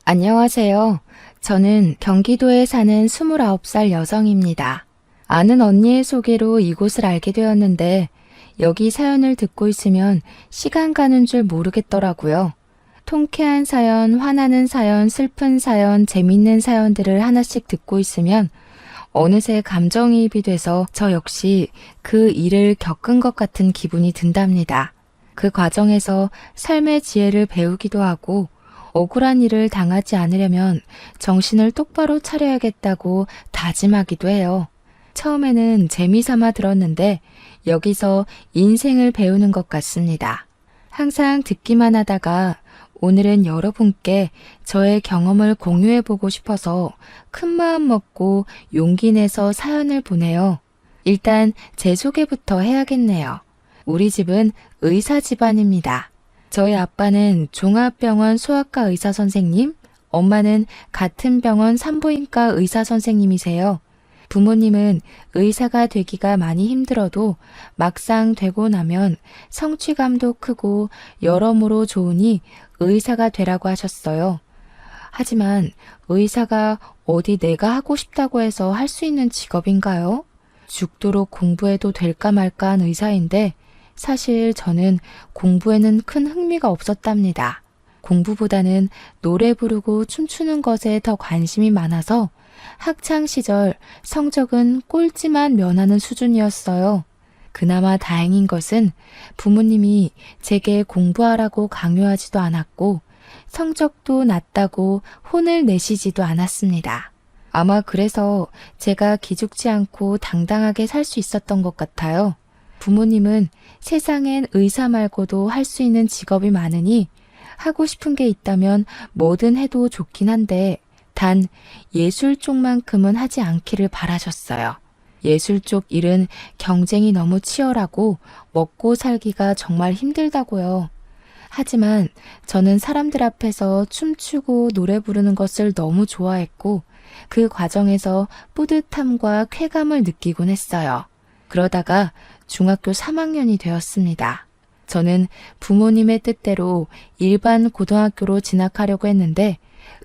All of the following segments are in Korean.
안녕하세요. 저는 경기도에 사는 29살 여성입니다. 아는 언니의 소개로 이곳을 알게 되었는데 여기 사연을 듣고 있으면 시간 가는 줄 모르겠더라고요. 통쾌한 사연, 화나는 사연, 슬픈 사연, 재밌는 사연들을 하나씩 듣고 있으면 어느새 감정이입이 돼서 저 역시 그 일을 겪은 것 같은 기분이 든답니다. 그 과정에서 삶의 지혜를 배우기도 하고 억울한 일을 당하지 않으려면 정신을 똑바로 차려야겠다고 다짐하기도 해요. 처음에는 재미삼아 들었는데 여기서 인생을 배우는 것 같습니다. 항상 듣기만 하다가 오늘은 여러분께 저의 경험을 공유해보고 싶어서 큰 마음 먹고 용기 내서 사연을 보내요. 일단 제 소개부터 해야겠네요. 우리 집은 의사 집안입니다. 저희 아빠는 종합병원 소아과 의사 선생님, 엄마는 같은 병원 산부인과 의사 선생님이세요. 부모님은 의사가 되기가 많이 힘들어도 막상 되고 나면 성취감도 크고 여러모로 좋으니 의사가 되라고 하셨어요. 하지만 의사가 어디 내가 하고 싶다고 해서 할 수 있는 직업인가요? 죽도록 공부해도 될까 말까 한 의사인데 사실 저는 공부에는 큰 흥미가 없었답니다. 공부보다는 노래 부르고 춤추는 것에 더 관심이 많아서 학창 시절 성적은 꼴찌만 면하는 수준이었어요. 그나마 다행인 것은 부모님이 제게 공부하라고 강요하지도 않았고 성적도 낮다고 혼을 내시지도 않았습니다. 아마 그래서 제가 기죽지 않고 당당하게 살 수 있었던 것 같아요. 부모님은 세상엔 의사 말고도 할 수 있는 직업이 많으니 하고 싶은 게 있다면 뭐든 해도 좋긴 한데 단 예술 쪽만큼은 하지 않기를 바라셨어요. 예술 쪽 일은 경쟁이 너무 치열하고 먹고 살기가 정말 힘들다고요. 하지만 저는 사람들 앞에서 춤추고 노래 부르는 것을 너무 좋아했고 그 과정에서 뿌듯함과 쾌감을 느끼곤 했어요. 그러다가 중학교 3학년이 되었습니다. 저는 부모님의 뜻대로 일반 고등학교로 진학하려고 했는데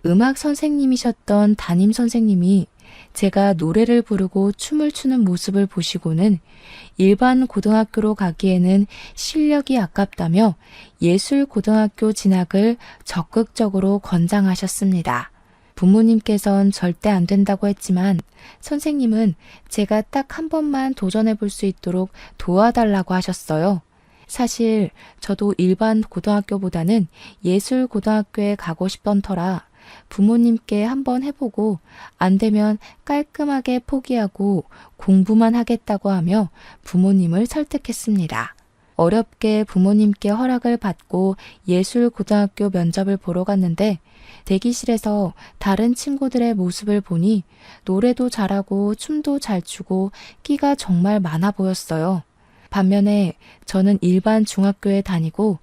음악 선생님이셨던 담임 선생님이 제가 노래를 부르고 춤을 추는 모습을 보시고는 일반 고등학교로 가기에는 실력이 아깝다며 예술 고등학교 진학을 적극적으로 권장하셨습니다. 부모님께선 절대 안 된다고 했지만 선생님은 제가 딱 한 번만 도전해 볼 수 있도록 도와달라고 하셨어요. 사실 저도 일반 고등학교보다는 예술 고등학교에 가고 싶던 터라 부모님께 한번 해보고 안 되면 깔끔하게 포기하고 공부만 하겠다고 하며 부모님을 설득했습니다. 어렵게 부모님께 허락을 받고 예술 고등학교 면접을 보러 갔는데 대기실에서 다른 친구들의 모습을 보니 노래도 잘하고 춤도 잘 추고 끼가 정말 많아 보였어요. 반면에 저는 일반 중학교에 다니고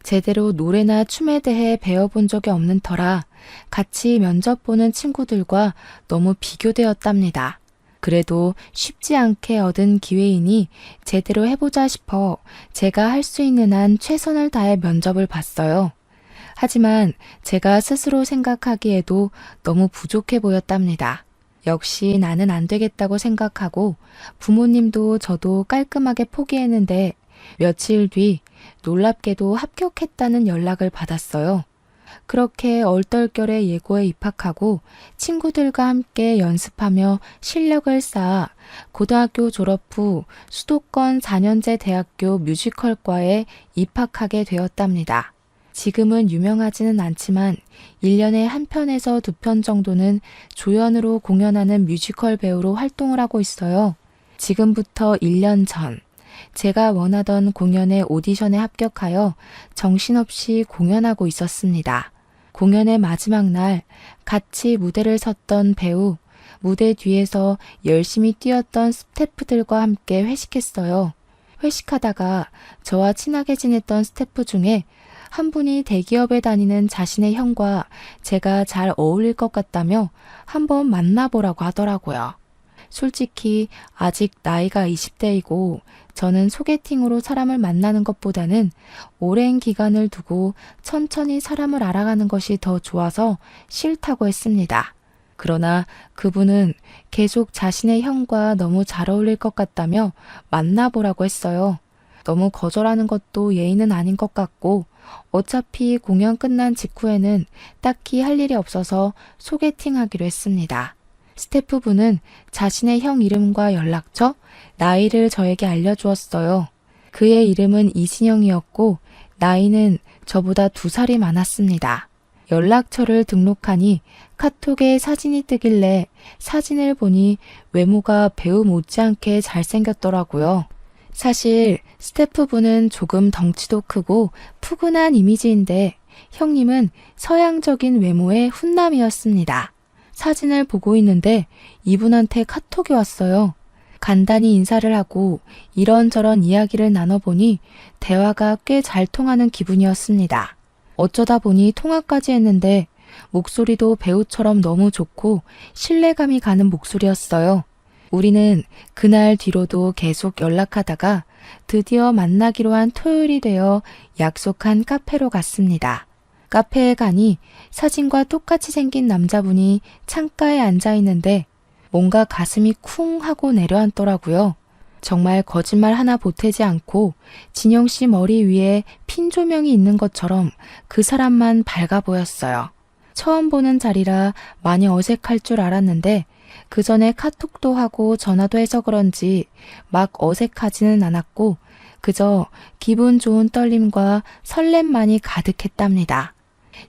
제대로 노래나 춤에 대해 배워본 적이 없는 터라 같이 면접 보는 친구들과 너무 비교되었답니다. 그래도 쉽지 않게 얻은 기회이니 제대로 해보자 싶어 제가 할 수 있는 한 최선을 다해 면접을 봤어요. 하지만 제가 스스로 생각하기에도 너무 부족해 보였답니다. 역시 나는 안 되겠다고 생각하고 부모님도 저도 깔끔하게 포기했는데 며칠 뒤 놀랍게도 합격했다는 연락을 받았어요. 그렇게 얼떨결에 예고에 입학하고 친구들과 함께 연습하며 실력을 쌓아 고등학교 졸업 후 수도권 4년제 대학교 뮤지컬과에 입학하게 되었답니다. 지금은 유명하지는 않지만 1년에 한 편에서 2편 정도는 조연으로 공연하는 뮤지컬 배우로 활동을 하고 있어요. 지금부터 1년 전 제가 원하던 공연의 오디션에 합격하여 정신없이 공연하고 있었습니다. 공연의 마지막 날 같이 무대를 섰던 배우, 무대 뒤에서 열심히 뛰었던 스태프들과 함께 회식했어요. 회식하다가 저와 친하게 지냈던 스태프 중에 한 분이 대기업에 다니는 자신의 형과 제가 잘 어울릴 것 같다며 한번 만나보라고 하더라고요. 솔직히 아직 나이가 20대이고 저는 소개팅으로 사람을 만나는 것보다는 오랜 기간을 두고 천천히 사람을 알아가는 것이 더 좋아서 싫다고 했습니다. 그러나 그분은 계속 자신의 형과 너무 잘 어울릴 것 같다며 만나보라고 했어요. 너무 거절하는 것도 예의는 아닌 것 같고 어차피 공연 끝난 직후에는 딱히 할 일이 없어서 소개팅하기로 했습니다. 스태프분은 자신의 형 이름과 연락처, 나이를 저에게 알려주었어요. 그의 이름은 이진영이었고 나이는 저보다 2살이 많았습니다. 연락처를 등록하니 카톡에 사진이 뜨길래 사진을 보니 외모가 배우 못지않게 잘생겼더라고요. 사실 스태프분은 조금 덩치도 크고 푸근한 이미지인데 형님은 서양적인 외모의 훈남이었습니다. 사진을 보고 있는데 이분한테 카톡이 왔어요. 간단히 인사를 하고 이런저런 이야기를 나눠보니 대화가 꽤 잘 통하는 기분이었습니다. 어쩌다 보니 통화까지 했는데 목소리도 배우처럼 너무 좋고 신뢰감이 가는 목소리였어요. 우리는 그날 뒤로도 계속 연락하다가 드디어 만나기로 한 토요일이 되어 약속한 카페로 갔습니다. 카페에 가니 사진과 똑같이 생긴 남자분이 창가에 앉아 있는데 뭔가 가슴이 쿵 하고 내려앉더라고요. 정말 거짓말 하나 보태지 않고 진영 씨 머리 위에 핀 조명이 있는 것처럼 그 사람만 밝아 보였어요. 처음 보는 자리라 많이 어색할 줄 알았는데 그 전에 카톡도 하고 전화도 해서 그런지 막 어색하지는 않았고 그저 기분 좋은 떨림과 설렘만이 가득했답니다.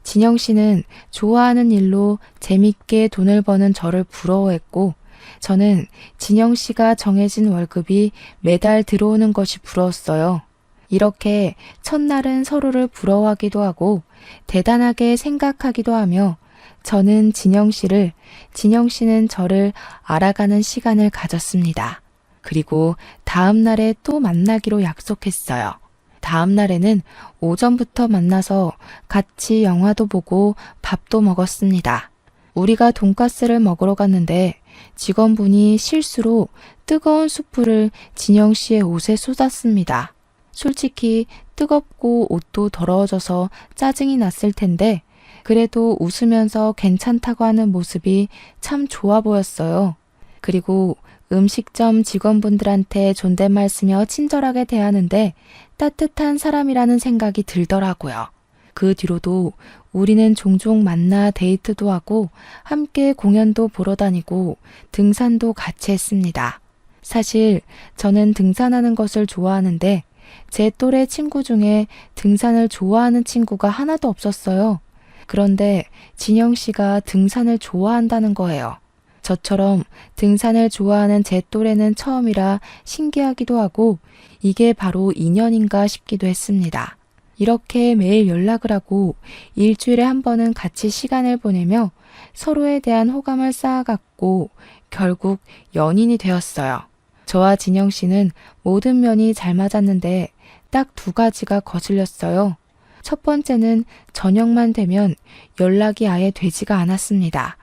진영 씨는 좋아하는 일로 재밌게 돈을 버는 저를 부러워했고 저는 진영 씨가 정해진 월급이 매달 들어오는 것이 부러웠어요. 이렇게 첫날은 서로를 부러워하기도 하고 대단하게 생각하기도 하며 저는 진영 씨를, 진영 씨는 저를 알아가는 시간을 가졌습니다. 그리고 다음 날에 또 만나기로 약속했어요. 다음 날에는 오전부터 만나서 같이 영화도 보고 밥도 먹었습니다. 우리가 돈가스를 먹으러 갔는데 직원분이 실수로 뜨거운 수프를 진영 씨의 옷에 쏟았습니다. 솔직히 뜨겁고 옷도 더러워져서 짜증이 났을 텐데 그래도 웃으면서 괜찮다고 하는 모습이 참 좋아 보였어요. 그리고 음식점 직원분들한테 존댓말 쓰며 친절하게 대하는데 따뜻한 사람이라는 생각이 들더라고요. 그 뒤로도 우리는 종종 만나 데이트도 하고 함께 공연도 보러 다니고 등산도 같이 했습니다. 사실 저는 등산하는 것을 좋아하는데 제 또래 친구 중에 등산을 좋아하는 친구가 하나도 없었어요. 그런데 진영 씨가 등산을 좋아한다는 거예요. 저처럼 등산을 좋아하는 제 또래는 처음이라 신기하기도 하고 이게 바로 인연인가 싶기도 했습니다. 이렇게 매일 연락을 하고 일주일에 한 번은 같이 시간을 보내며 서로에 대한 호감을 쌓아갔고 결국 연인이 되었어요. 저와 진영 씨는 모든 면이 잘 맞았는데 딱 2가지가 거슬렸어요. 첫 번째는 저녁만 되면 연락이 아예 되지가 않았습니다.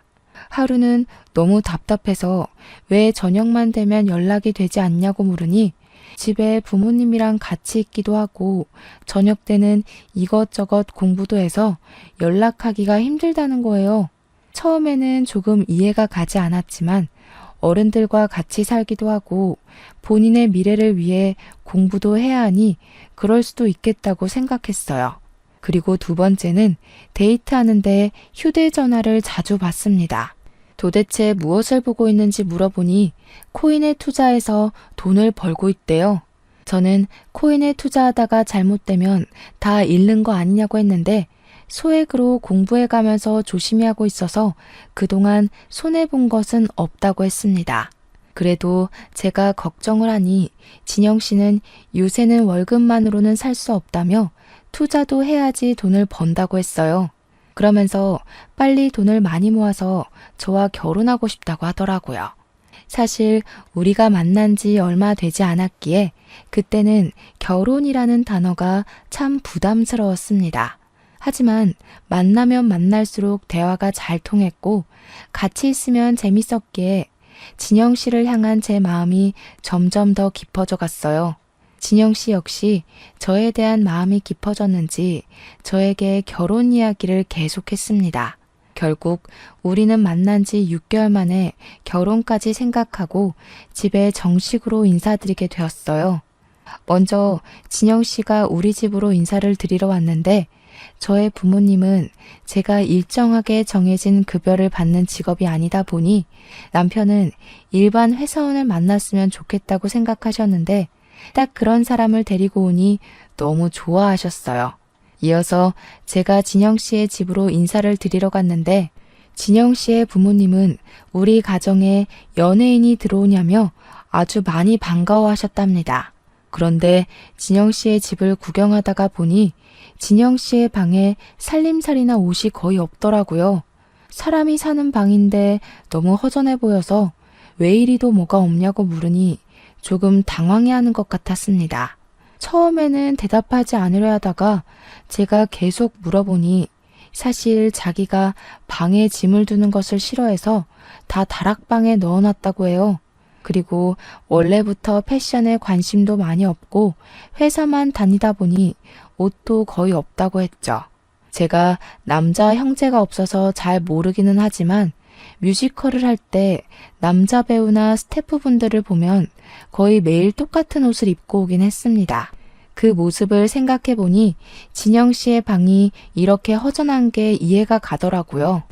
하루는 너무 답답해서 왜 저녁만 되면 연락이 되지 않냐고 물으니 집에 부모님이랑 같이 있기도 하고 저녁 때는 이것저것 공부도 해서 연락하기가 힘들다는 거예요. 처음에는 조금 이해가 가지 않았지만 어른들과 같이 살기도 하고 본인의 미래를 위해 공부도 해야 하니 그럴 수도 있겠다고 생각했어요. 그리고 2번째는 데이트하는데 휴대전화를 자주 받습니다. 도대체 무엇을 보고 있는지 물어보니 코인에 투자해서 돈을 벌고 있대요. 저는 코인에 투자하다가 잘못되면 다 잃는 거 아니냐고 했는데 소액으로 공부해 가면서 조심히 하고 있어서 그동안 손해본 것은 없다고 했습니다. 그래도 제가 걱정을 하니 진영 씨는 요새는 월급만으로는 살 수 없다며 투자도 해야지 돈을 번다고 했어요. 그러면서 빨리 돈을 많이 모아서 저와 결혼하고 싶다고 하더라고요. 사실 우리가 만난 지 얼마 되지 않았기에 그때는 결혼이라는 단어가 참 부담스러웠습니다. 하지만 만나면 만날수록 대화가 잘 통했고 같이 있으면 재밌었기에 진영 씨를 향한 제 마음이 점점 더 깊어져 갔어요. 진영 씨 역시 저에 대한 마음이 깊어졌는지 저에게 결혼 이야기를 계속했습니다. 결국 우리는 만난 지 6개월 만에 결혼까지 생각하고 집에 정식으로 인사드리게 되었어요. 먼저 진영 씨가 우리 집으로 인사를 드리러 왔는데 저의 부모님은 제가 일정하게 정해진 급여를 받는 직업이 아니다 보니 남편은 일반 회사원을 만났으면 좋겠다고 생각하셨는데 딱 그런 사람을 데리고 오니 너무 좋아하셨어요. 이어서 제가 진영 씨의 집으로 인사를 드리러 갔는데 진영 씨의 부모님은 우리 가정에 연예인이 들어오냐며 아주 많이 반가워하셨답니다. 그런데 진영 씨의 집을 구경하다가 보니 진영 씨의 방에 살림살이나 옷이 거의 없더라고요. 사람이 사는 방인데 너무 허전해 보여서 왜 이리도 뭐가 없냐고 물으니 조금 당황해하는 것 같았습니다. 처음에는 대답하지 않으려 하다가 제가 계속 물어보니 사실 자기가 방에 짐을 두는 것을 싫어해서 다 다락방에 넣어놨다고 해요. 그리고 원래부터 패션에 관심도 많이 없고 회사만 다니다 보니 옷도 거의 없다고 했죠. 제가 남자 형제가 없어서 잘 모르기는 하지만 뮤지컬을 할 때 남자 배우나 스태프분들을 보면 거의 매일 똑같은 옷을 입고 오긴 했습니다. 그 모습을 생각해 보니 진영 씨의 방이 이렇게 허전한 게 이해가 가더라고요.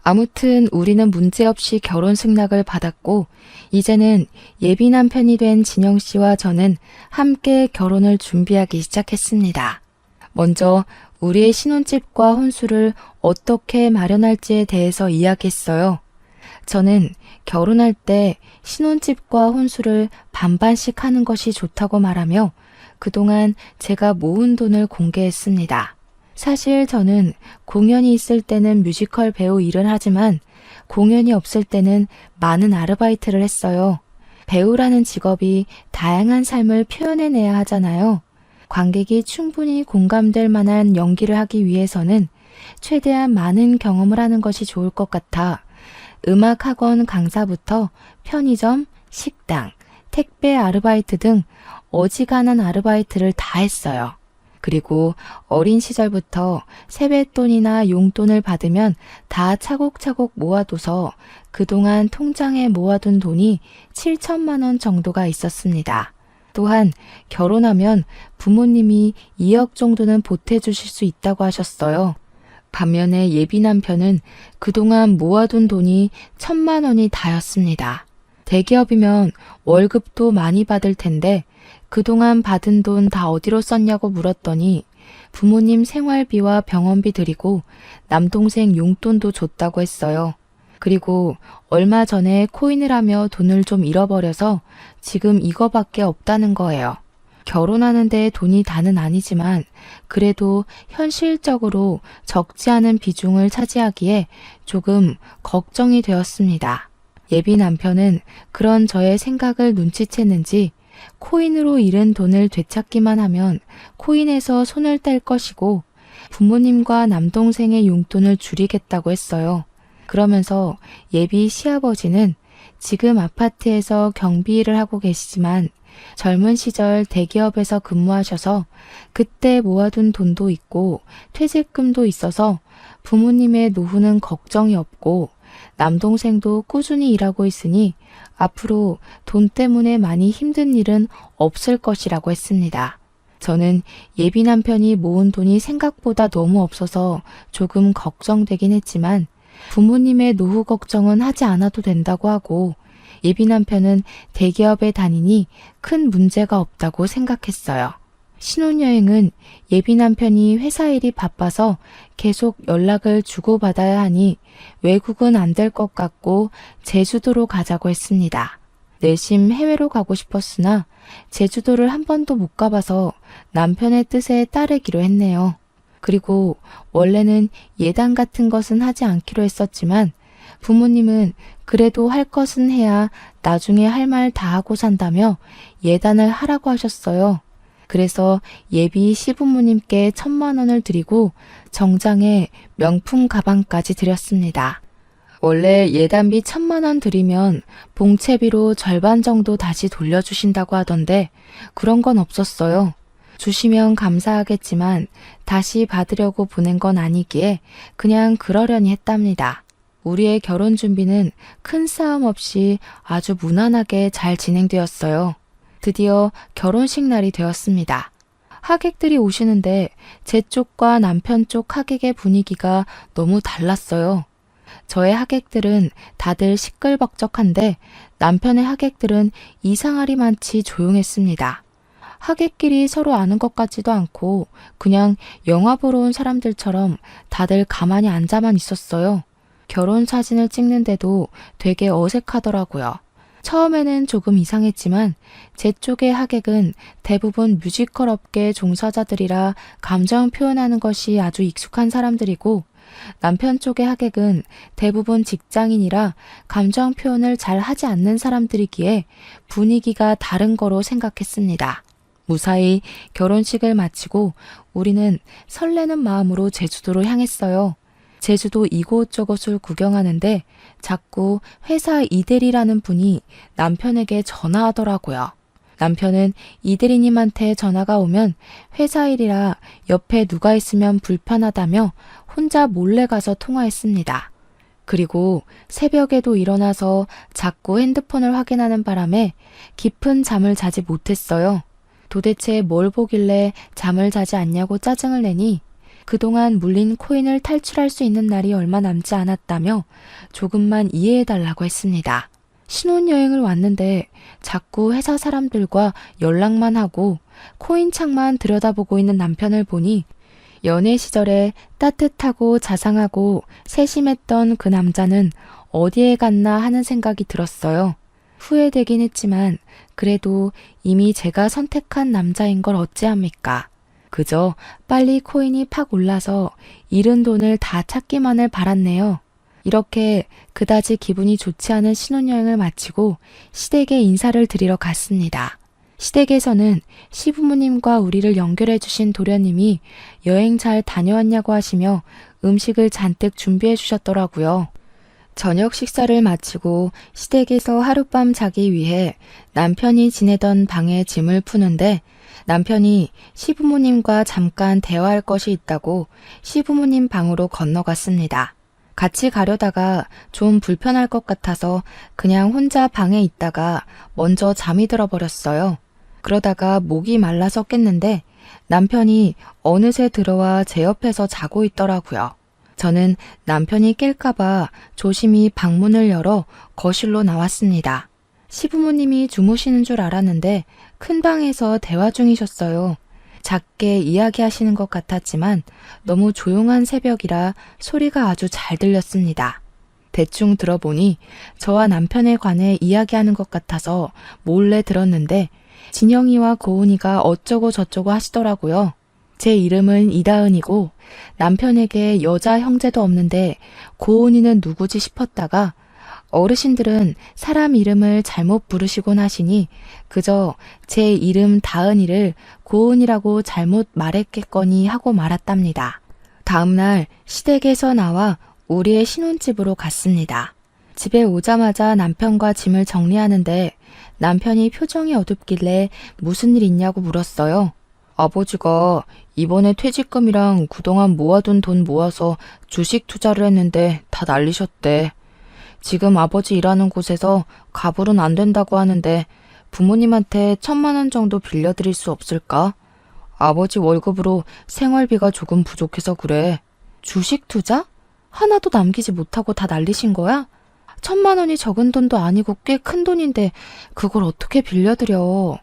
아무튼 우리는 문제없이 결혼 승낙을 받았고 이제는 예비 남편이 된 진영 씨와 저는 함께 결혼을 준비하기 시작했습니다. 먼저 우리의 신혼집과 혼수를 어떻게 마련할지에 대해서 이야기했어요. 저는 결혼할 때 신혼집과 혼수를 반반씩 하는 것이 좋다고 말하며 그동안 제가 모은 돈을 공개했습니다. 사실 저는 공연이 있을 때는 뮤지컬 배우 일을 하지만 공연이 없을 때는 많은 아르바이트를 했어요. 배우라는 직업이 다양한 삶을 표현해내야 하잖아요. 관객이 충분히 공감될 만한 연기를 하기 위해서는 최대한 많은 경험을 하는 것이 좋을 것 같아 음악학원 강사부터 편의점, 식당, 택배 아르바이트 등 어지간한 아르바이트를 다 했어요. 그리고 어린 시절부터 세뱃돈이나 용돈을 받으면 다 차곡차곡 모아둬서 그동안 통장에 모아둔 돈이 7천만 원 정도가 있었습니다. 또한 결혼하면 부모님이 2억 정도는 보태주실 수 있다고 하셨어요. 반면에 예비 남편은 그동안 모아둔 돈이 1,000만 원이 다였습니다. 대기업이면 월급도 많이 받을 텐데 그동안 받은 돈 다 어디로 썼냐고 물었더니 부모님 생활비와 병원비 드리고 남동생 용돈도 줬다고 했어요. 그리고 얼마 전에 코인을 하며 돈을 좀 잃어버려서 지금 이거밖에 없다는 거예요. 결혼하는데 돈이 다는 아니지만 그래도 현실적으로 적지 않은 비중을 차지하기에 조금 걱정이 되었습니다. 예비 남편은 그런 저의 생각을 눈치챘는지 코인으로 잃은 돈을 되찾기만 하면 코인에서 손을 뗄 것이고 부모님과 남동생의 용돈을 줄이겠다고 했어요. 그러면서 예비 시아버지는 지금 아파트에서 경비 일을 하고 계시지만 젊은 시절 대기업에서 근무하셔서 그때 모아둔 돈도 있고 퇴직금도 있어서 부모님의 노후는 걱정이 없고 남동생도 꾸준히 일하고 있으니 앞으로 돈 때문에 많이 힘든 일은 없을 것이라고 했습니다. 저는 예비 남편이 모은 돈이 생각보다 너무 없어서 조금 걱정되긴 했지만 부모님의 노후 걱정은 하지 않아도 된다고 하고 예비 남편은 대기업에 다니니 큰 문제가 없다고 생각했어요. 신혼여행은 예비 남편이 회사 일이 바빠서 계속 연락을 주고받아야 하니 외국은 안 될 것 같고 제주도로 가자고 했습니다. 내심 해외로 가고 싶었으나 제주도를 한 번도 못 가봐서 남편의 뜻에 따르기로 했네요. 그리고 원래는 예단 같은 것은 하지 않기로 했었지만 부모님은 그래도 할 것은 해야 나중에 할 말 다 하고 산다며 예단을 하라고 하셨어요. 그래서 예비 시부모님께 1,000만 원을 드리고 정장에 명품 가방까지 드렸습니다. 원래 예단비 1,000만 원 드리면 봉채비로 절반 정도 다시 돌려주신다고 하던데 그런 건 없었어요. 주시면 감사하겠지만 다시 받으려고 보낸 건 아니기에 그냥 그러려니 했답니다. 우리의 결혼 준비는 큰 싸움 없이 아주 무난하게 잘 진행되었어요. 드디어 결혼식 날이 되었습니다. 하객들이 오시는데 제 쪽과 남편 쪽 하객의 분위기가 너무 달랐어요. 저의 하객들은 다들 시끌벅적한데 남편의 하객들은 이상하리만치 조용했습니다. 하객끼리 서로 아는 것 같지도 않고 그냥 영화 보러 온 사람들처럼 다들 가만히 앉아만 있었어요. 결혼 사진을 찍는데도 되게 어색하더라고요. 처음에는 조금 이상했지만 제 쪽의 하객은 대부분 뮤지컬 업계 종사자들이라 감정 표현하는 것이 아주 익숙한 사람들이고 남편 쪽의 하객은 대부분 직장인이라 감정 표현을 잘 하지 않는 사람들이기에 분위기가 다른 거로 생각했습니다. 무사히 결혼식을 마치고 우리는 설레는 마음으로 제주도로 향했어요. 제주도 이곳저곳을 구경하는데 자꾸 회사 이대리라는 분이 남편에게 전화하더라고요. 남편은 이대리님한테 전화가 오면 회사 일이라 옆에 누가 있으면 불편하다며 혼자 몰래 가서 통화했습니다. 그리고 새벽에도 일어나서 자꾸 핸드폰을 확인하는 바람에 깊은 잠을 자지 못했어요. 도대체 뭘 보길래 잠을 자지 않냐고 짜증을 내니 그동안 물린 코인을 탈출할 수 있는 날이 얼마 남지 않았다며 조금만 이해해달라고 했습니다. 신혼여행을 왔는데 자꾸 회사 사람들과 연락만 하고 코인창만 들여다보고 있는 남편을 보니 연애 시절에 따뜻하고 자상하고 세심했던 그 남자는 어디에 갔나 하는 생각이 들었어요. 후회되긴 했지만 그래도 이미 제가 선택한 남자인 걸 어찌합니까? 그저 빨리 코인이 팍 올라서 잃은 돈을 다 찾기만을 바랐네요. 이렇게 그다지 기분이 좋지 않은 신혼여행을 마치고 시댁에 인사를 드리러 갔습니다. 시댁에서는 시부모님과 우리를 연결해 주신 도련님이 여행 잘 다녀왔냐고 하시며 음식을 잔뜩 준비해 주셨더라고요. 저녁 식사를 마치고 시댁에서 하룻밤 자기 위해 남편이 지내던 방에 짐을 푸는데 남편이 시부모님과 잠깐 대화할 것이 있다고 시부모님 방으로 건너갔습니다. 같이 가려다가 좀 불편할 것 같아서 그냥 혼자 방에 있다가 먼저 잠이 들어버렸어요. 그러다가 목이 말라서 깼는데 남편이 어느새 들어와 제 옆에서 자고 있더라고요. 저는 남편이 깰까봐 조심히 방문을 열어 거실로 나왔습니다. 시부모님이 주무시는 줄 알았는데 큰 방에서 대화 중이셨어요. 작게 이야기하시는 것 같았지만 너무 조용한 새벽이라 소리가 아주 잘 들렸습니다. 대충 들어보니 저와 남편에 관해 이야기하는 것 같아서 몰래 들었는데 진영이와 고은이가 어쩌고 저쩌고 하시더라고요. 제 이름은 이다은이고 남편에게 여자 형제도 없는데 고은이는 누구지 싶었다가 어르신들은 사람 이름을 잘못 부르시곤 하시니 그저 제 이름 다은이를 고은이라고 잘못 말했겠거니 하고 말았답니다. 다음날 시댁에서 나와 우리의 신혼집으로 갔습니다. 집에 오자마자 남편과 짐을 정리하는데 남편이 표정이 어둡길래 무슨 일 있냐고 물었어요. 아버지가 이번에 퇴직금이랑 그동안 모아둔 돈 모아서 주식 투자를 했는데 다 날리셨대. 지금 아버지 일하는 곳에서 가불은 안 된다고 하는데 부모님한테 1,000만 원 정도 빌려드릴 수 없을까? 아버지 월급으로 생활비가 조금 부족해서 그래. 주식 투자? 하나도 남기지 못하고 다 날리신 거야? 1,000만 원이 적은 돈도 아니고 꽤 큰 돈인데 그걸 어떻게 빌려드려.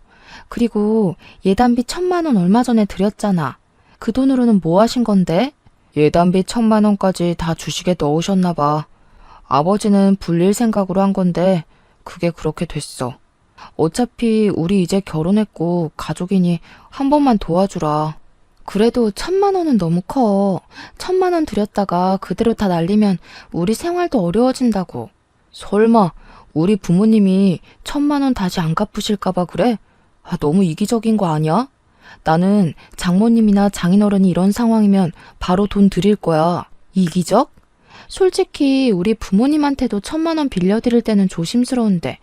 그리고 예단비 1,000만 원 얼마 전에 드렸잖아. 그 돈으로는 뭐 하신 건데? 예단비 1,000만 원까지 다 주식에 넣으셨나 봐. 아버지는 불릴 생각으로 한 건데 그게 그렇게 됐어. 어차피 우리 이제 결혼했고 가족이니 한 번만 도와주라. 그래도 1,000만 원은 너무 커. 1,000만 원 들였다가 그대로 다 날리면 우리 생활도 어려워진다고. 설마 우리 부모님이 1,000만 원 다시 안 갚으실까 봐 그래? 너무 이기적인 거 아니야? 나는 장모님이나 장인어른이 이런 상황이면 바로 돈 드릴 거야. 이기적? 솔직히 우리 부모님한테도 1,000만 원 빌려드릴 때는 조심스러운데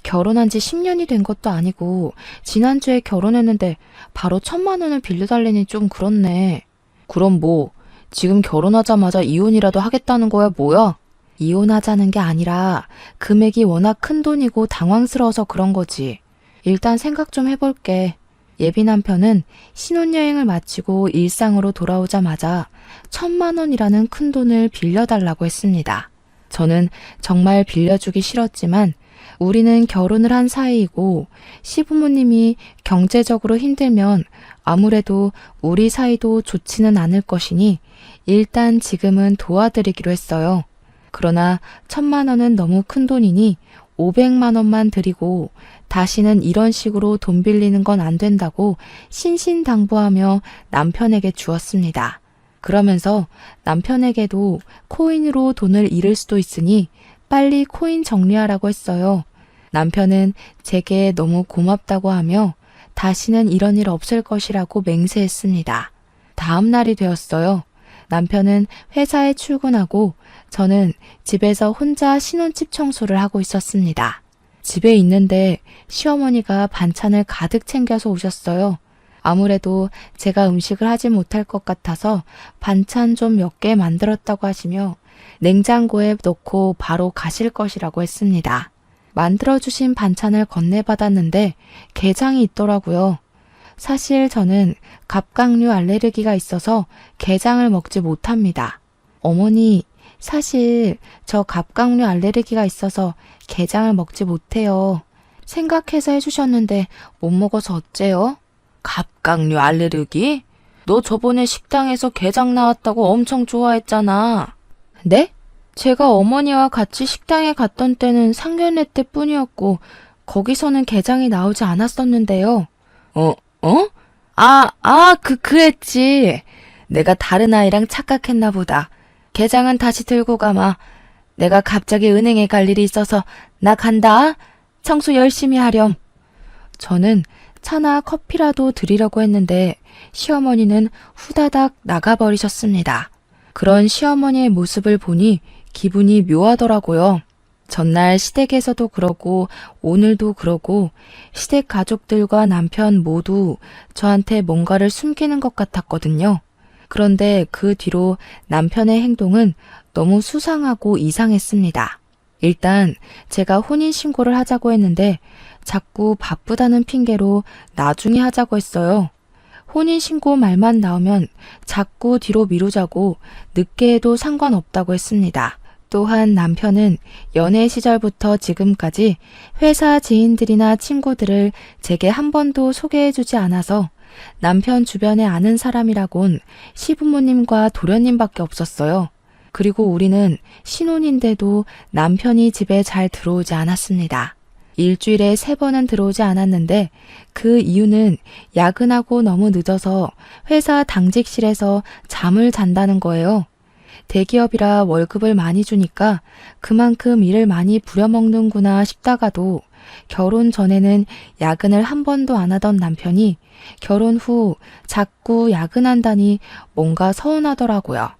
결혼한 지 10년이 된 것도 아니고 지난주에 결혼했는데 바로 1,000만 원을 빌려달라니 좀 그렇네. 그럼 뭐 지금 결혼하자마자 이혼이라도 하겠다는 거야 뭐야? 이혼하자는 게 아니라 금액이 워낙 큰 돈이고 당황스러워서 그런 거지. 일단 생각 좀 해볼게. 예비 남편은 신혼여행을 마치고 일상으로 돌아오자마자 1,000만 원이라는 큰 돈을 빌려달라고 했습니다. 저는 정말 빌려주기 싫었지만 우리는 결혼을 한 사이이고 시부모님이 경제적으로 힘들면 아무래도 우리 사이도 좋지는 않을 것이니 일단 지금은 도와드리기로 했어요. 그러나 1,000만 원은 너무 큰 돈이니 500만 원만 드리고 다시는 이런 식으로 돈 빌리는 건 안 된다고 신신당부하며 남편에게 주었습니다. 그러면서 남편에게도 코인으로 돈을 잃을 수도 있으니 빨리 코인 정리하라고 했어요. 남편은 제게 너무 고맙다고 하며 다시는 이런 일 없을 것이라고 맹세했습니다. 다음 날이 되었어요. 남편은 회사에 출근하고 저는 집에서 혼자 신혼집 청소를 하고 있었습니다. 집에 있는데 시어머니가 반찬을 가득 챙겨서 오셨어요. 아무래도 제가 음식을 하지 못할 것 같아서 반찬 좀 몇 개 만들었다고 하시며 냉장고에 넣고 바로 가실 것이라고 했습니다. 만들어주신 반찬을 건네받았는데 게장이 있더라고요. 사실 저는 갑각류 알레르기가 있어서 게장을 먹지 못합니다. 어머니, 사실 저 갑각류 알레르기가 있어서 게장을 먹지 못해요. 생각해서 해주셨는데 못 먹어서 어째요? 갑각류 알레르기? 너 저번에 식당에서 게장 나왔다고 엄청 좋아했잖아. 네? 제가 어머니와 같이 식당에 갔던 때는 상견례 때뿐이었고 거기서는 게장이 나오지 않았었는데요. 그랬지. 내가 다른 아이랑 착각했나 보다. 게장은 다시 들고 가마. 내가 갑자기 은행에 갈 일이 있어서 나 간다. 청소 열심히 하렴. 저는 차나 커피라도 드리려고 했는데 시어머니는 후다닥 나가버리셨습니다. 그런 시어머니의 모습을 보니 기분이 묘하더라고요. 전날 시댁에서도 그러고 오늘도 그러고 시댁 가족들과 남편 모두 저한테 뭔가를 숨기는 것 같았거든요. 그런데 그 뒤로 남편의 행동은 너무 수상하고 이상했습니다. 일단 제가 혼인신고를 하자고 했는데 자꾸 바쁘다는 핑계로 나중에 하자고 했어요. 혼인신고 말만 나오면 자꾸 뒤로 미루자고 늦게 해도 상관없다고 했습니다. 또한 남편은 연애 시절부터 지금까지 회사 지인들이나 친구들을 제게 한 번도 소개해주지 않아서 남편 주변에 아는 사람이라곤 시부모님과 도련님밖에 없었어요. 그리고 우리는 신혼인데도 남편이 집에 잘 들어오지 않았습니다. 일주일에 3번은 들어오지 않았는데 그 이유는 야근하고 너무 늦어서 회사 당직실에서 잠을 잔다는 거예요. 대기업이라 월급을 많이 주니까 그만큼 일을 많이 부려먹는구나 싶다가도 결혼 전에는 야근을 한 번도 안 하던 남편이 결혼 후 자꾸 야근한다니 뭔가 서운하더라고요.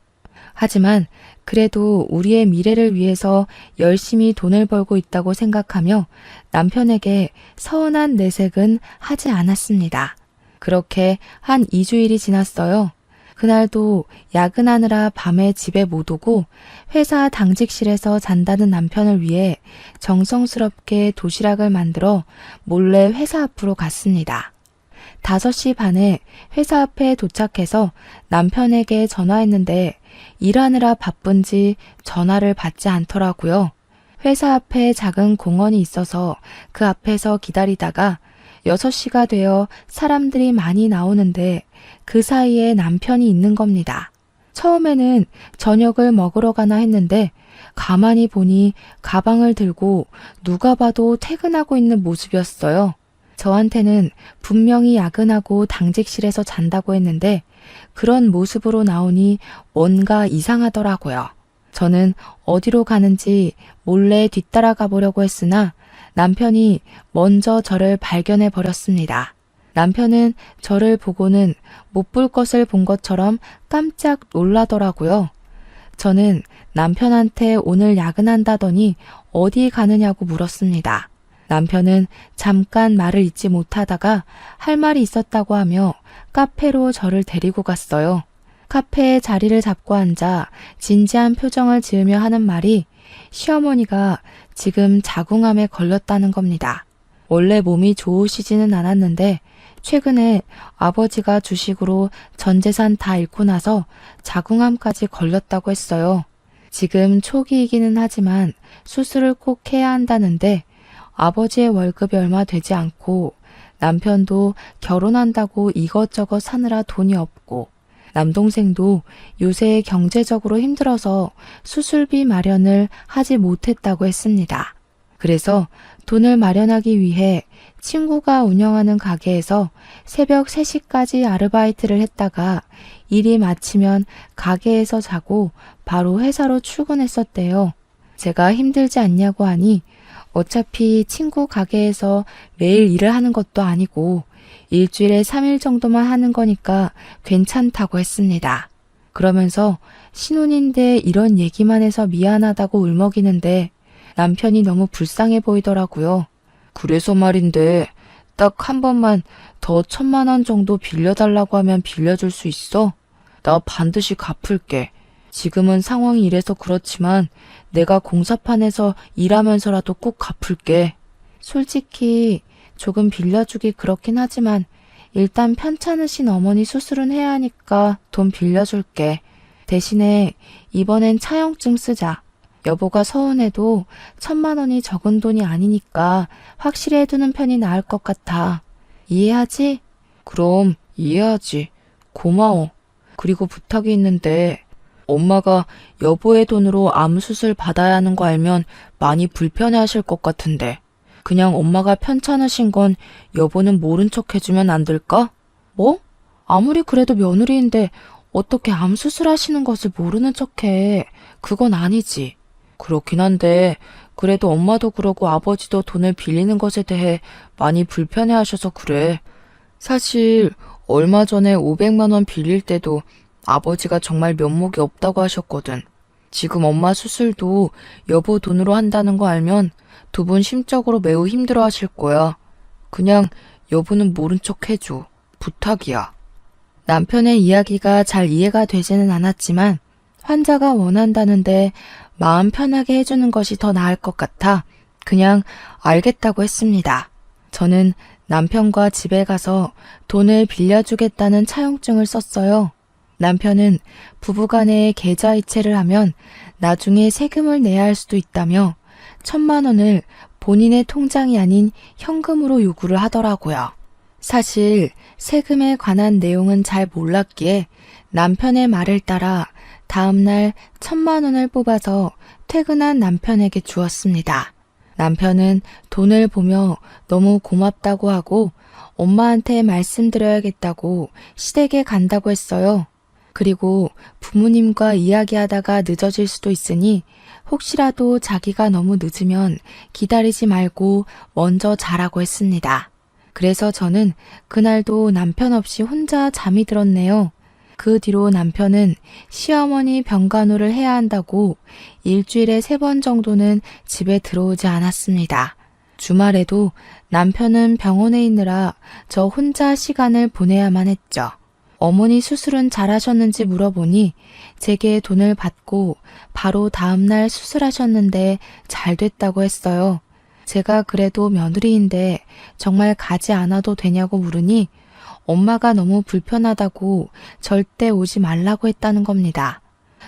하지만 그래도 우리의 미래를 위해서 열심히 돈을 벌고 있다고 생각하며 남편에게 서운한 내색은 하지 않았습니다. 그렇게 한 2주일이 지났어요. 그날도 야근하느라 밤에 집에 못 오고 회사 당직실에서 잔다는 남편을 위해 정성스럽게 도시락을 만들어 몰래 회사 앞으로 갔습니다. 5시 반에 회사 앞에 도착해서 남편에게 전화했는데 일하느라 바쁜지 전화를 받지 않더라고요. 회사 앞에 작은 공원이 있어서 그 앞에서 기다리다가 6시가 되어 사람들이 많이 나오는데 그 사이에 남편이 있는 겁니다. 처음에는 저녁을 먹으러 가나 했는데 가만히 보니 가방을 들고 누가 봐도 퇴근하고 있는 모습이었어요. 저한테는 분명히 야근하고 당직실에서 잔다고 했는데 그런 모습으로 나오니 뭔가 이상하더라고요. 저는 어디로 가는지 몰래 뒤따라가 보려고 했으나 남편이 먼저 저를 발견해 버렸습니다. 남편은 저를 보고는 못 볼 것을 본 것처럼 깜짝 놀라더라고요. 저는 남편한테 오늘 야근한다더니 어디 가느냐고 물었습니다. 남편은 잠깐 말을 잇지 못하다가 할 말이 있었다고 하며 카페로 저를 데리고 갔어요. 카페에 자리를 잡고 앉아 진지한 표정을 지으며 하는 말이 시어머니가 지금 자궁암에 걸렸다는 겁니다. 원래 몸이 좋으시지는 않았는데 최근에 아버지가 주식으로 전 재산 다 잃고 나서 자궁암까지 걸렸다고 했어요. 지금 초기이기는 하지만 수술을 꼭 해야 한다는데 아버지의 월급이 얼마 되지 않고 남편도 결혼한다고 이것저것 사느라 돈이 없고 남동생도 요새 경제적으로 힘들어서 수술비 마련을 하지 못했다고 했습니다. 그래서 돈을 마련하기 위해 친구가 운영하는 가게에서 새벽 3시까지 아르바이트를 했다가 일이 마치면 가게에서 자고 바로 회사로 출근했었대요. 제가 힘들지 않냐고 하니 어차피 친구 가게에서 매일 일을 하는 것도 아니고 일주일에 3일 정도만 하는 거니까 괜찮다고 했습니다. 그러면서 신혼인데 이런 얘기만 해서 미안하다고 울먹이는데 남편이 너무 불쌍해 보이더라고요. 그래서 말인데 딱 한 번만 더 1,000만 원 정도 빌려달라고 하면 빌려줄 수 있어? 나 반드시 갚을게. 지금은 상황이 이래서 그렇지만 내가 공사판에서 일하면서라도 꼭 갚을게. 솔직히 조금 빌려주기 그렇긴 하지만 일단 편찮으신 어머니 수술은 해야 하니까 돈 빌려줄게. 대신에 이번엔 차용증 쓰자. 여보가 서운해도 1,000만 원이 적은 돈이 아니니까 확실히 해두는 편이 나을 것 같아. 이해하지? 그럼 이해하지. 고마워. 그리고 부탁이 있는데 엄마가 여보의 돈으로 암 수술 받아야 하는 거 알면 많이 불편해하실 것 같은데 그냥 엄마가 편찮으신 건 여보는 모른 척 해주면 안 될까? 뭐? 아무리 그래도 며느리인데 어떻게 암 수술하시는 것을 모르는 척해. 그건 아니지. 그렇긴 한데 그래도 엄마도 그러고 아버지도 돈을 빌리는 것에 대해 많이 불편해하셔서 그래. 사실 얼마 전에 500만 원 빌릴 때도 아버지가 정말 면목이 없다고 하셨거든. 지금 엄마 수술도 여보 돈으로 한다는 거 알면 두 분 심적으로 매우 힘들어 하실 거야. 그냥 여보는 모른 척 해줘. 부탁이야. 남편의 이야기가 잘 이해가 되지는 않았지만 환자가 원한다는데 마음 편하게 해주는 것이 더 나을 것 같아 그냥 알겠다고 했습니다. 저는 남편과 집에 가서 돈을 빌려주겠다는 차용증을 썼어요. 남편은 부부간에 계좌이체를 하면 나중에 세금을 내야 할 수도 있다며 1,000만 원을 본인의 통장이 아닌 현금으로 요구를 하더라고요. 사실 세금에 관한 내용은 잘 몰랐기에 남편의 말을 따라 다음날 1,000만 원을 뽑아서 퇴근한 남편에게 주었습니다. 남편은 돈을 보며 너무 고맙다고 하고 엄마한테 말씀드려야겠다고 시댁에 간다고 했어요. 그리고 부모님과 이야기하다가 늦어질 수도 있으니 혹시라도 자기가 너무 늦으면 기다리지 말고 먼저 자라고 했습니다. 그래서 저는 그날도 남편 없이 혼자 잠이 들었네요. 그 뒤로 남편은 시어머니 병간호를 해야 한다고 일주일에 3번 정도는 집에 들어오지 않았습니다. 주말에도 남편은 병원에 있느라 저 혼자 시간을 보내야만 했죠. 어머니 수술은 잘하셨는지 물어보니 제게 돈을 받고 바로 다음날 수술하셨는데 잘 됐다고 했어요. 제가 그래도 며느리인데 정말 가지 않아도 되냐고 물으니 엄마가 너무 불편하다고 절대 오지 말라고 했다는 겁니다.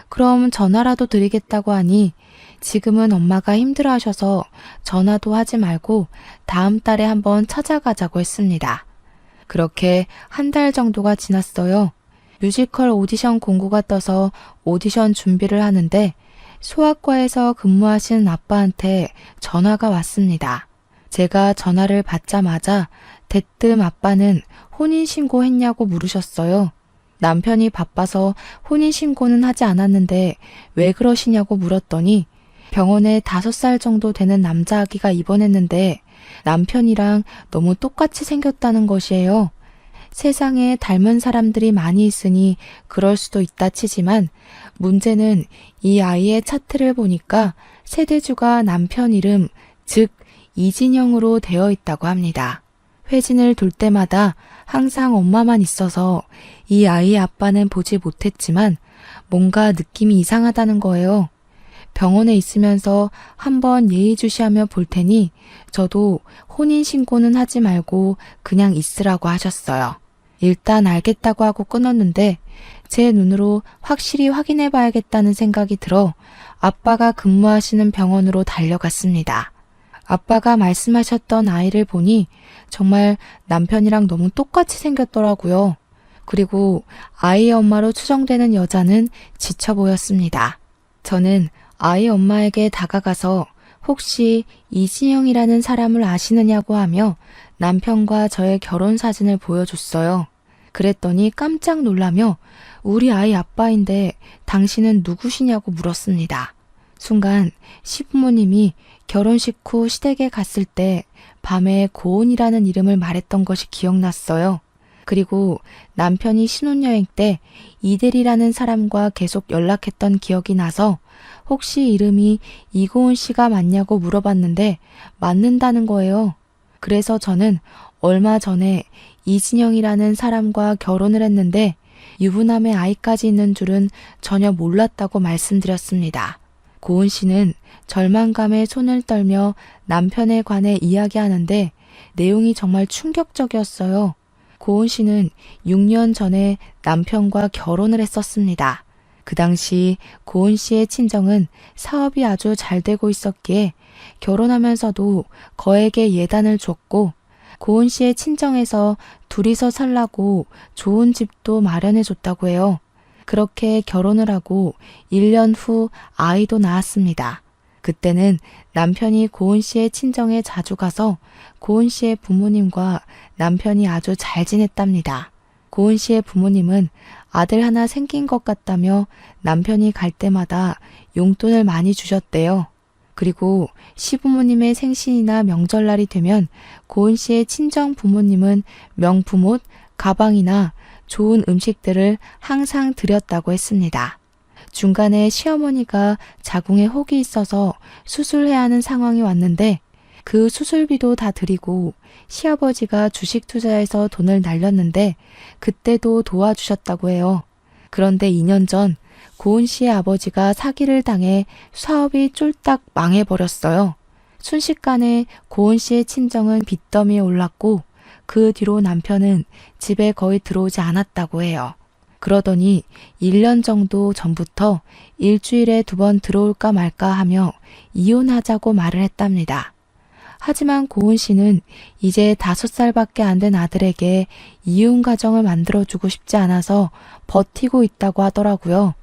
그럼 전화라도 드리겠다고 하니 지금은 엄마가 힘들어하셔서 전화도 하지 말고 다음 달에 한번 찾아가자고 했습니다. 그렇게 한 달 정도가 지났어요. 뮤지컬 오디션 공고가 떠서 오디션 준비를 하는데 소아과에서 근무하시는 아빠한테 전화가 왔습니다. 제가 전화를 받자마자 대뜸 아빠는 혼인신고 했냐고 물으셨어요. 남편이 바빠서 혼인신고는 하지 않았는데 왜 그러시냐고 물었더니 병원에 5살 정도 되는 남자아기가 입원했는데 남편이랑 너무 똑같이 생겼다는 것이에요. 세상에 닮은 사람들이 많이 있으니 그럴 수도 있다 치지만 문제는 이 아이의 차트를 보니까 세대주가 남편 이름, 즉 이진영으로 되어 있다고 합니다. 회진을 돌 때마다 항상 엄마만 있어서 이 아이의 아빠는 보지 못했지만 뭔가 느낌이 이상하다는 거예요. 병원에 있으면서 한번 예의주시하며 볼 테니 저도 혼인신고는 하지 말고 그냥 있으라고 하셨어요. 일단 알겠다고 하고 끊었는데 제 눈으로 확실히 확인해 봐야겠다는 생각이 들어 아빠가 근무하시는 병원으로 달려갔습니다. 아빠가 말씀하셨던 아이를 보니 정말 남편이랑 너무 똑같이 생겼더라고요. 그리고 아이의 엄마로 추정되는 여자는 지쳐 보였습니다. 저는 아이 엄마에게 다가가서 혹시 이진영이라는 사람을 아시느냐고 하며 남편과 저의 결혼 사진을 보여줬어요. 그랬더니 깜짝 놀라며 우리 아이 아빠인데 당신은 누구시냐고 물었습니다. 순간 시부모님이 결혼식 후 시댁에 갔을 때 밤에 고은이라는 이름을 말했던 것이 기억났어요. 그리고 남편이 신혼여행 때 이대리라는 사람과 계속 연락했던 기억이 나서 혹시 이름이 이고은 씨가 맞냐고 물어봤는데 맞는다는 거예요. 그래서 저는 얼마 전에 이진영이라는 사람과 결혼을 했는데 유부남의 아이까지 있는 줄은 전혀 몰랐다고 말씀드렸습니다. 고은 씨는 절망감에 손을 떨며 남편에 관해 이야기하는데 내용이 정말 충격적이었어요. 고은 씨는 6년 전에 남편과 결혼을 했었습니다. 그 당시 고은 씨의 친정은 사업이 아주 잘 되고 있었기에 결혼하면서도 거액의 예단을 줬고 고은 씨의 친정에서 둘이서 살라고 좋은 집도 마련해 줬다고 해요. 그렇게 결혼을 하고 1년 후 아이도 낳았습니다. 그때는 남편이 고은 씨의 친정에 자주 가서 고은 씨의 부모님과 남편이 아주 잘 지냈답니다. 고은 씨의 부모님은 아들 하나 생긴 것 같다며 남편이 갈 때마다 용돈을 많이 주셨대요. 그리고 시부모님의 생신이나 명절날이 되면 고은 씨의 친정 부모님은 명품 옷, 가방이나 좋은 음식들을 항상 드렸다고 했습니다. 중간에 시어머니가 자궁에 혹이 있어서 수술해야 하는 상황이 왔는데 그 수술비도 다 드리고 시아버지가 주식 투자해서 돈을 날렸는데 그때도 도와주셨다고 해요. 그런데 2년 전 고은 씨의 아버지가 사기를 당해 사업이 쫄딱 망해버렸어요. 순식간에 고은 씨의 친정은 빚더미에 올랐고 그 뒤로 남편은 집에 거의 들어오지 않았다고 해요. 그러더니 1년 정도 전부터 일주일에 2번 들어올까 말까 하며 이혼하자고 말을 했답니다. 하지만 고은 씨는 이제 5살밖에 안 된 아들에게 이혼 가정을 만들어주고 싶지 않아서 버티고 있다고 하더라고요.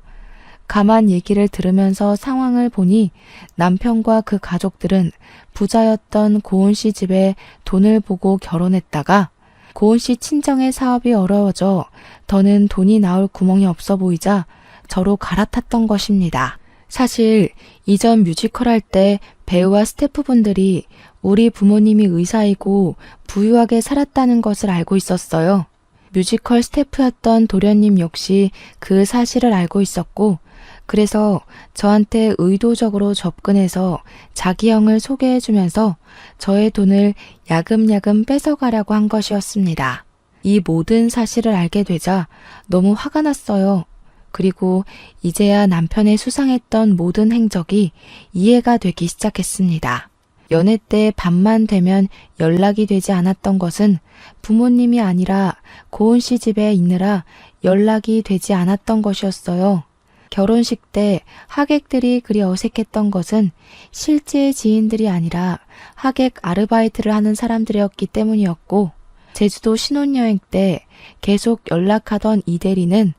가만 얘기를 들으면서 상황을 보니 남편과 그 가족들은 부자였던 고은 씨 집에 돈을 보고 결혼했다가 고은 씨 친정의 사업이 어려워져 더는 돈이 나올 구멍이 없어 보이자 저로 갈아탔던 것입니다. 사실 이전 뮤지컬 할 때 배우와 스태프분들이 우리 부모님이 의사이고 부유하게 살았다는 것을 알고 있었어요. 뮤지컬 스태프였던 도련님 역시 그 사실을 알고 있었고 그래서 저한테 의도적으로 접근해서 자기 형을 소개해주면서 저의 돈을 야금야금 뺏어가려고 한 것이었습니다. 이 모든 사실을 알게 되자 너무 화가 났어요. 그리고 이제야 남편의 수상했던 모든 행적이 이해가 되기 시작했습니다. 연애 때 밤만 되면 연락이 되지 않았던 것은 부모님이 아니라 고은 씨 집에 있느라 연락이 되지 않았던 것이었어요. 결혼식 때 하객들이 그리 어색했던 것은 실제 지인들이 아니라 하객 아르바이트를 하는 사람들이었기 때문이었고 제주도 신혼여행 때 계속 연락하던 이 대리는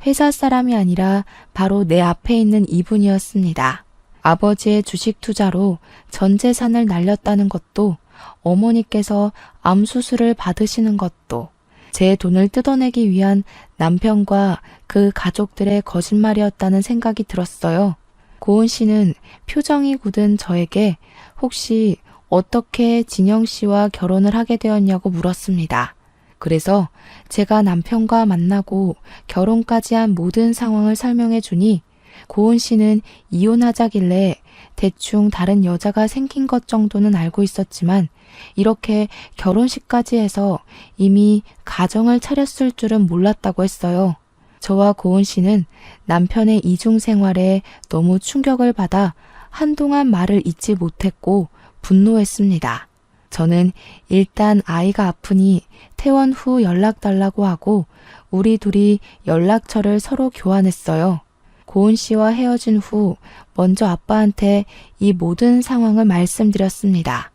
회사 사람이 아니라 바로 내 앞에 있는 이분이었습니다. 아버지의 주식 투자로 전 재산을 날렸다는 것도 어머니께서 암 수술을 받으시는 것도 제 돈을 뜯어내기 위한 남편과 그 가족들의 거짓말이었다는 생각이 들었어요. 고은 씨는 표정이 굳은 저에게 혹시 어떻게 진영 씨와 결혼을 하게 되었냐고 물었습니다. 그래서 제가 남편과 만나고 결혼까지 한 모든 상황을 설명해 주니 고은 씨는 이혼하자길래 대충 다른 여자가 생긴 것 정도는 알고 있었지만 이렇게 결혼식까지 해서 이미 가정을 차렸을 줄은 몰랐다고 했어요. 저와 고은 씨는 남편의 이중 생활에 너무 충격을 받아 한동안 말을 잇지 못했고 분노했습니다. 저는 일단 아이가 아프니 퇴원 후 연락 달라고 하고 우리 둘이 연락처를 서로 교환했어요. 고은 씨와 헤어진 후 먼저 아빠한테 이 모든 상황을 말씀드렸습니다.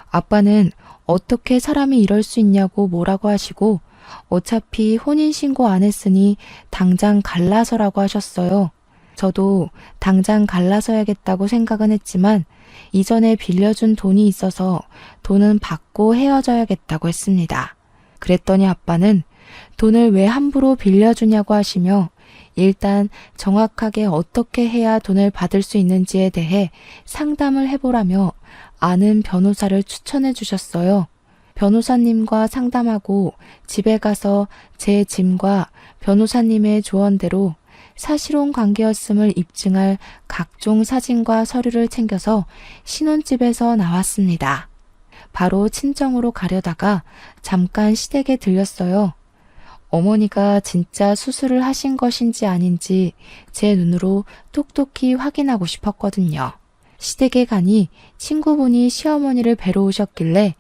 아빠는 어떻게 사람이 이럴 수 있냐고 뭐라고 하시고 어차피 혼인신고 안 했으니 당장 갈라서라고 하셨어요. 저도 당장 갈라서야겠다고 생각은 했지만 이전에 빌려준 돈이 있어서 돈은 받고 헤어져야겠다고 했습니다. 그랬더니 아빠는 돈을 왜 함부로 빌려주냐고 하시며 일단 정확하게 어떻게 해야 돈을 받을 수 있는지에 대해 상담을 해보라며 아는 변호사를 추천해 주셨어요. 변호사님과 상담하고 집에 가서 제 짐과 변호사님의 조언대로 사실혼 관계였음을 입증할 각종 사진과 서류를 챙겨서 신혼집에서 나왔습니다. 바로 친정으로 가려다가 잠깐 시댁에 들렸어요. 어머니가 진짜 수술을 하신 것인지 아닌지 제 눈으로 똑똑히 확인하고 싶었거든요. 시댁에 가니 친구분이 시어머니를 뵈러 오셨길래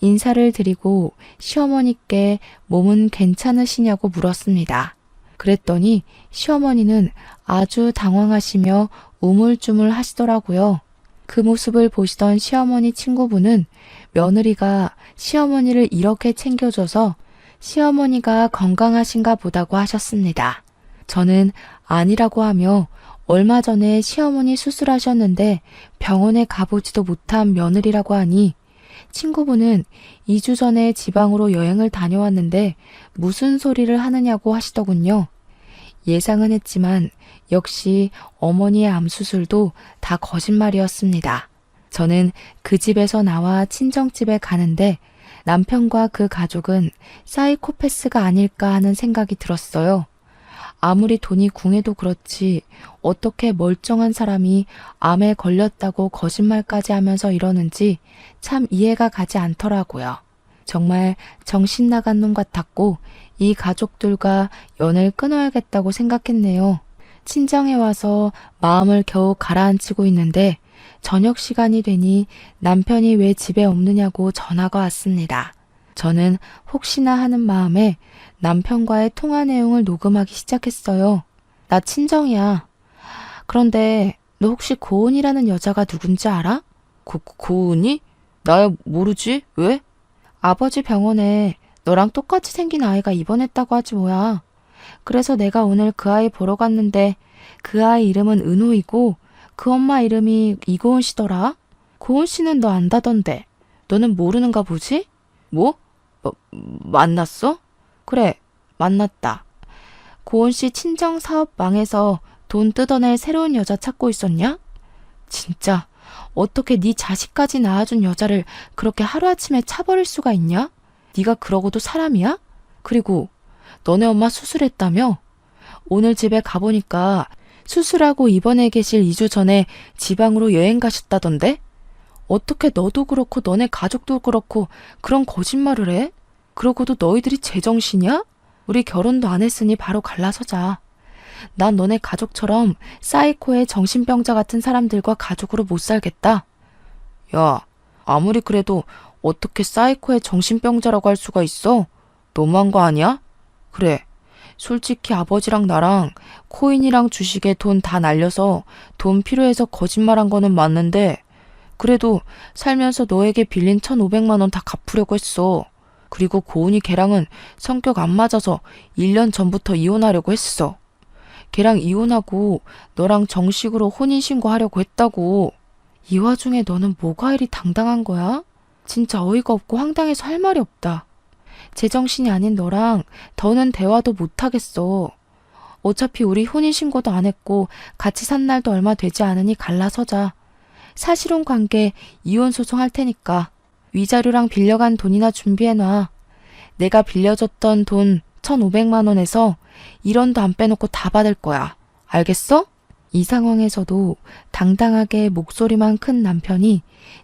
인사를 드리고 시어머니께 몸은 괜찮으시냐고 물었습니다. 그랬더니 시어머니는 아주 당황하시며 우물쭈물 하시더라고요. 그 모습을 보시던 시어머니 친구분은 며느리가 시어머니를 이렇게 챙겨줘서 시어머니가 건강하신가 보다고 하셨습니다. 저는 아니라고 하며 얼마 전에 시어머니 수술하셨는데 병원에 가보지도 못한 며느리라고 하니 친구분은 2주 전에 지방으로 여행을 다녀왔는데 무슨 소리를 하느냐고 하시더군요. 예상은 했지만 역시 어머니의 암수술도 다 거짓말이었습니다. 저는 그 집에서 나와 친정집에 가는데 남편과 그 가족은 사이코패스가 아닐까 하는 생각이 들었어요. 아무리 돈이 궁해도 그렇지 어떻게 멀쩡한 사람이 암에 걸렸다고 거짓말까지 하면서 이러는지 참 이해가 가지 않더라고요. 정말 정신 나간 놈 같았고 이 가족들과 연을 끊어야겠다고 생각했네요. 친정에 와서 마음을 겨우 가라앉히고 있는데 저녁 시간이 되니 남편이 왜 집에 없느냐고 전화가 왔습니다. 저는 혹시나 하는 마음에 남편과의 통화 내용을 녹음하기 시작했어요. 나 친정이야. 그런데 너 혹시 고은이라는 여자가 누군지 알아? 고은이? 나야 모르지. 왜? 아버지 병원에 너랑 똑같이 생긴 아이가 입원했다고 하지 뭐야. 그래서 내가 오늘 그 아이 보러 갔는데 그 아이 이름은 은호이고 그 엄마 이름이 이고은 씨더라. 고은 씨는 너 안다던데. 너는 모르는가 보지? 뭐? 만났어? 그래, 만났다. 고은 씨 친정 사업 망해서 돈 뜯어낼 새로운 여자 찾고 있었냐? 진짜 어떻게 네 자식까지 낳아준 여자를 그렇게 하루아침에 차버릴 수가 있냐? 네가 그러고도 사람이야? 그리고 너네 엄마 수술했다며? 오늘 집에 가보니까 수술하고 입원해 계실 2주 전에 지방으로 여행 가셨다던데? 어떻게 너도 그렇고 너네 가족도 그렇고 그런 거짓말을 해? 그러고도 너희들이 제정신이야? 우리 결혼도 안 했으니 바로 갈라서자. 난 너네 가족처럼 사이코의 정신병자 같은 사람들과 가족으로 못 살겠다. 야, 아무리 그래도 어떻게 사이코의 정신병자라고 할 수가 있어? 너무한 거 아니야? 그래, 솔직히 아버지랑 나랑 코인이랑 주식에 돈 다 날려서 돈 필요해서 거짓말한 거는 맞는데 그래도 살면서 너에게 빌린 1,500만 원 다 갚으려고 했어. 그리고 고은이 걔랑은 성격 안 맞아서 1년 전부터 이혼하려고 했어. 걔랑 이혼하고 너랑 정식으로 혼인신고하려고 했다고. 이 와중에 너는 뭐가 이리 당당한 거야? 진짜 어이가 없고 황당해서 할 말이 없다. 제정신이 아닌 너랑 더는 대화도 못하겠어. 어차피 우리 혼인신고도 안 했고 같이 산 날도 얼마 되지 않으니 갈라서자. 사실혼 관계 이혼 소송할 테니까 위자료랑 빌려간 돈이나 준비해놔. 내가 빌려줬던 돈 1,500만 원에서 1원도 안 빼놓고 다 받을 거야. 알겠어? 이 상황에서도 당당하게 목소리만 큰 남편이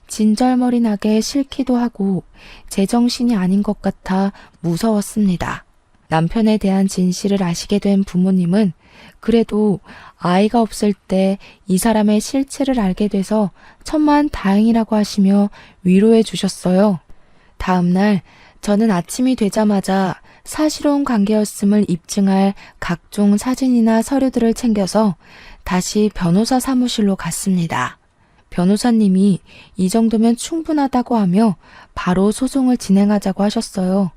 진절머리 나게 싫기도 하고 제정신이 아닌 것 같아 무서웠습니다. 남편에 대한 진실을 아시게 된 부모님은 그래도 아이가 없을 때 이 사람의 실체를 알게 돼서 천만 다행이라고 하시며 위로해 주셨어요. 다음 날 저는 아침이 되자마자 사실혼 관계였음을 입증할 각종 사진이나 서류들을 챙겨서 다시 변호사 사무실로 갔습니다. 변호사님이 이 정도면 충분하다고 하며 바로 소송을 진행하자고 하셨어요.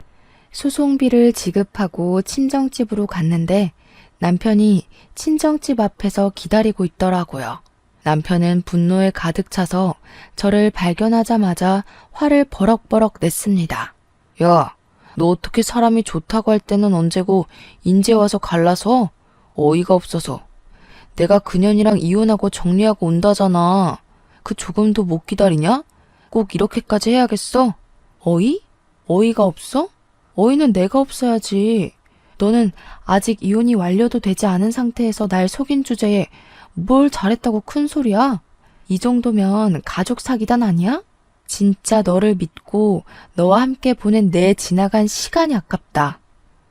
소송비를 지급하고 친정집으로 갔는데 남편이 친정집 앞에서 기다리고 있더라고요. 남편은 분노에 가득 차서 저를 발견하자마자 화를 버럭버럭 냈습니다. 야, 너 어떻게 사람이 좋다고 할 때는 언제고 인제 와서 갈라서? 어이가 없어서. 내가 그년이랑 이혼하고 정리하고 온다잖아. 그 조금도 못 기다리냐? 꼭 이렇게까지 해야겠어? 어이? 어이가 없어? 어이는 내가 없어야지. 너는 아직 이혼이 완료도 되지 않은 상태에서 날 속인 주제에 뭘 잘했다고 큰 소리야? 이 정도면 가족 사기단 아니야? 진짜 너를 믿고 너와 함께 보낸 내 지나간 시간이 아깝다.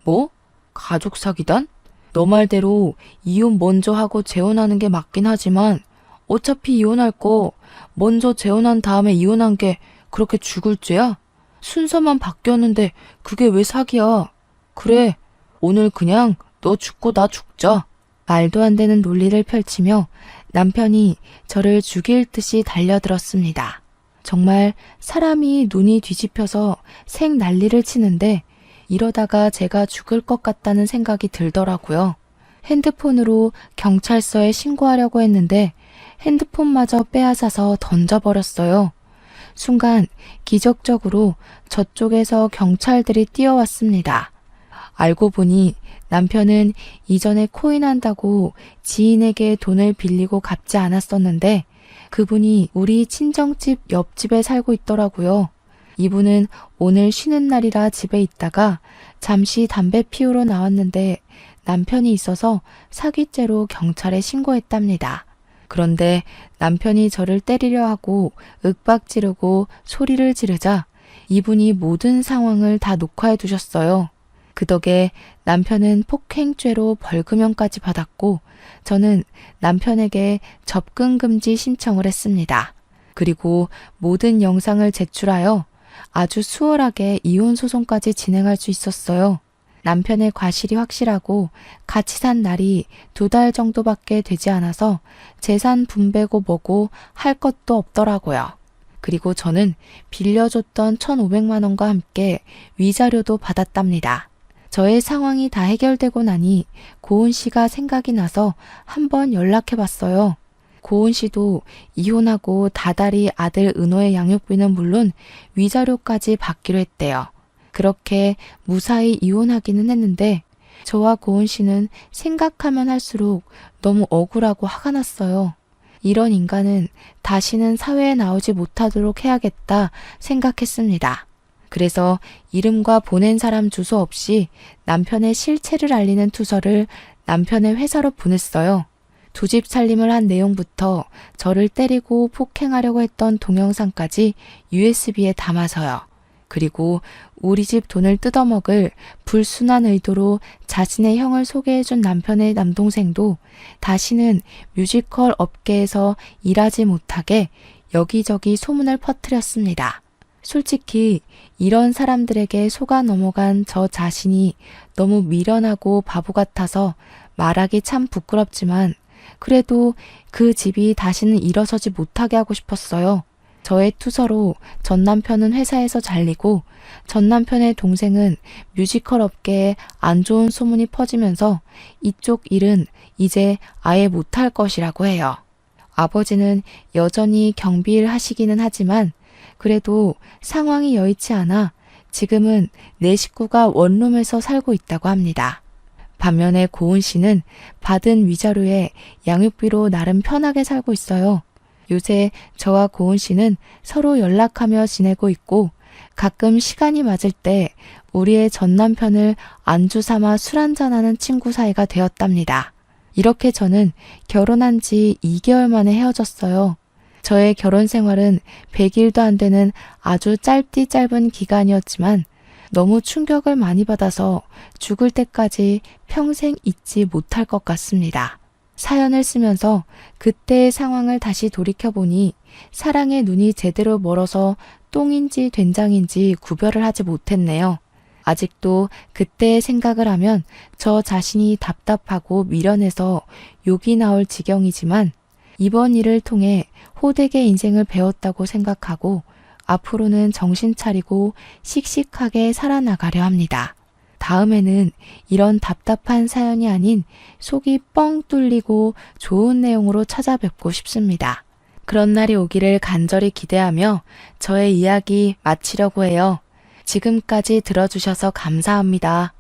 뭐? 가족 사기단? 너 말대로 이혼 먼저 하고 재혼하는 게 맞긴 하지만 어차피 이혼할 거 먼저 재혼한 다음에 이혼한 게 그렇게 죽을 죄야? 순서만 바뀌었는데 그게 왜 사기야? 그래, 오늘 그냥 너 죽고 나 죽자. 말도 안 되는 논리를 펼치며 남편이 저를 죽일 듯이 달려들었습니다. 정말 사람이 눈이 뒤집혀서 생 난리를 치는데 이러다가 제가 죽을 것 같다는 생각이 들더라고요. 핸드폰으로 경찰서에 신고하려고 했는데 핸드폰마저 빼앗아서 던져버렸어요. 순간 기적적으로 저쪽에서 경찰들이 뛰어왔습니다. 알고 보니 남편은 이전에 코인 한다고 지인에게 돈을 빌리고 갚지 않았었는데 그분이 우리 친정집 옆집에 살고 있더라고요. 이분은 오늘 쉬는 날이라 집에 있다가 잠시 담배 피우러 나왔는데 남편이 있어서 사기죄로 경찰에 신고했답니다. 그런데 남편이 저를 때리려 하고 윽박 지르고 소리를 지르자 이분이 모든 상황을 다 녹화해 두셨어요. 그 덕에 남편은 폭행죄로 벌금형까지 받았고 저는 남편에게 접근 금지 신청을 했습니다. 그리고 모든 영상을 제출하여 아주 수월하게 이혼 소송까지 진행할 수 있었어요. 남편의 과실이 확실하고 같이 산 날이 2달 정도밖에 되지 않아서 재산 분배고 뭐고 할 것도 없더라고요. 그리고 저는 빌려줬던 1,500만 원과 함께 위자료도 받았답니다. 저의 상황이 다 해결되고 나니 고은 씨가 생각이 나서 한번 연락해봤어요. 고은 씨도 이혼하고 다달이 아들 은호의 양육비는 물론 위자료까지 받기로 했대요. 그렇게 무사히 이혼하기는 했는데 저와 고은 씨는 생각하면 할수록 너무 억울하고 화가 났어요. 이런 인간은 다시는 사회에 나오지 못하도록 해야겠다 생각했습니다. 그래서 이름과 보낸 사람 주소 없이 남편의 실체를 알리는 투서를 남편의 회사로 보냈어요. 2집 살림을 한 내용부터 저를 때리고 폭행하려고 했던 동영상까지 USB에 담아서요. 그리고 우리 집 돈을 뜯어먹을 불순한 의도로 자신의 형을 소개해준 남편의 남동생도 다시는 뮤지컬 업계에서 일하지 못하게 여기저기 소문을 퍼뜨렸습니다. 솔직히 이런 사람들에게 속아 넘어간 저 자신이 너무 미련하고 바보 같아서 말하기 참 부끄럽지만 그래도 그 집이 다시는 일어서지 못하게 하고 싶었어요. 저의 투서로 전 남편은 회사에서 잘리고 전 남편의 동생은 뮤지컬 업계에 안 좋은 소문이 퍼지면서 이쪽 일은 이제 아예 못할 것이라고 해요. 아버지는 여전히 경비일 하시기는 하지만 그래도 상황이 여의치 않아 지금은 내 식구가 원룸에서 살고 있다고 합니다. 반면에 고은 씨는 받은 위자료에 양육비로 나름 편하게 살고 있어요. 요새 저와 고은 씨는 서로 연락하며 지내고 있고 가끔 시간이 맞을 때 우리의 전 남편을 안주 삼아 술 한잔하는 친구 사이가 되었답니다. 이렇게 저는 결혼한 지 2개월 만에 헤어졌어요. 저의 결혼 생활은 100일도 안 되는 아주 짧디 짧은 기간이었지만 너무 충격을 많이 받아서 죽을 때까지 평생 잊지 못할 것 같습니다. 사연을 쓰면서 그때의 상황을 다시 돌이켜보니 사랑의 눈이 제대로 멀어서 똥인지 된장인지 구별을 하지 못했네요. 아직도 그때의 생각을 하면 저 자신이 답답하고 미련해서 욕이 나올 지경이지만 이번 일을 통해 호되게 인생을 배웠다고 생각하고 앞으로는 정신 차리고 씩씩하게 살아나가려 합니다. 다음에는 이런 답답한 사연이 아닌 속이 뻥 뚫리고 좋은 내용으로 찾아뵙고 싶습니다. 그런 날이 오기를 간절히 기대하며 저의 이야기 마치려고 해요. 지금까지 들어주셔서 감사합니다.